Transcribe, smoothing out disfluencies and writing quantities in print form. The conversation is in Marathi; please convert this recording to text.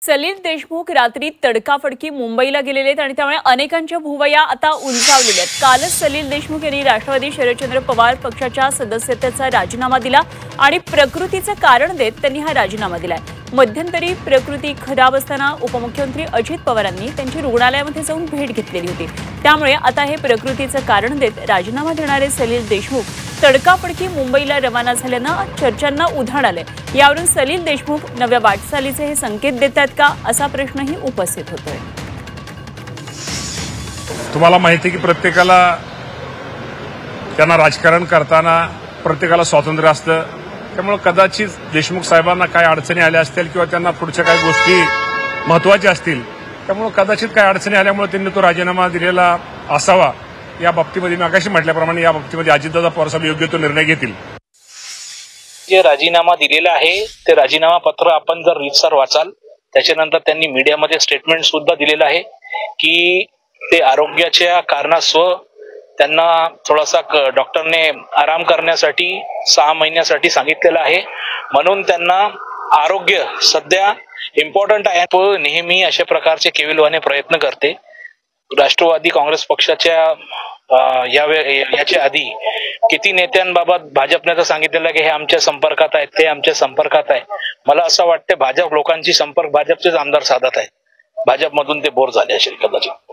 सलील देशमुख रात्री तडकाफडकी मुंबईला गेलेले आहेत आणि त्यामुळे अनेकांच्या भुवया आता उंचावलेल्या आहेत। कालच सलील देशमुख यांनी राष्ट्रवादी शरदचंद्र पवार पक्षाच्या सदस्यतेचा राजीनामा दिला आणि प्रकृतीचे कारण देत त्यांनी हा राजीनामा दिलाय। मध्यंतरी प्रकृती खराब असताना उपमुख्यमंत्री अजित पवारांनी त्यांची रुग्णालयामध्ये जाऊन भेट घेतलेली होती। त्यामुळे आता हे प्रकृतीचे कारण देत राजीनामा देणारे सलील देशमुख तडकाफडकी मुंबईला रवाना झाल्यानं चर्चांना उधाण आले। यावरून सलील देशमुख नव्या वाटचालीचे हे संकेत देतात का असा प्रश्नही उपस्थित होतोय। तुम्हाला माहिती आहे की प्रत्येकाला त्यांना राजकारण करताना प्रत्येकाला स्वातंत्र्य असतं, त्यामुळे कदाचित देशमुख साहेबांना काय अडचणी आल्या असतील किंवा त्यांना पुढच्या काही गोष्टी महत्त्वाच्या असतील, त्यामुळे कदाचित काही अडचणी आल्यामुळे त्यांनी तो राजीनामा दिलेला असावा। या बाबतीमध्ये मी आगाशी म्हटल्याप्रमाणे या बाबतीमध्ये अजितदादा पवार साहेब योग्य तो निर्णय घेतील। जे राजीनामा दिलेला आहे ते राजीनामा पत्र आपण जर रीतसर वाचाल, त्याच्यानंतर त्यांनी मीडियामध्ये स्टेटमेंट सुद्धा दिलेलं आहे की ते आरोग्याच्या कारणास्तव त्यांना थोडासा डॉक्टरने आराम करण्यासाठी 6 महिन्यासाठी सांगितलेलं आहे, म्हणून त्यांना आरोग्य सध्या इम्पॉर्टंट आहे। तो नेहमी अशा प्रकारचे केविलवाणे प्रयत्न करते। राष्ट्रवादी काँग्रेस पक्षाच्या याच्या आधी किती नेत्यांबाबत भाजपने तर सांगितलेलं की हे आमच्या संपर्कात आहेत, ते आमच्या संपर्कात आहे। मला असं वाटतं भाजप लोकांची संपर्क भाजपचेच आमदार साधत आहेत, भाजपमधून ते बोर झाले असेल कदाचित।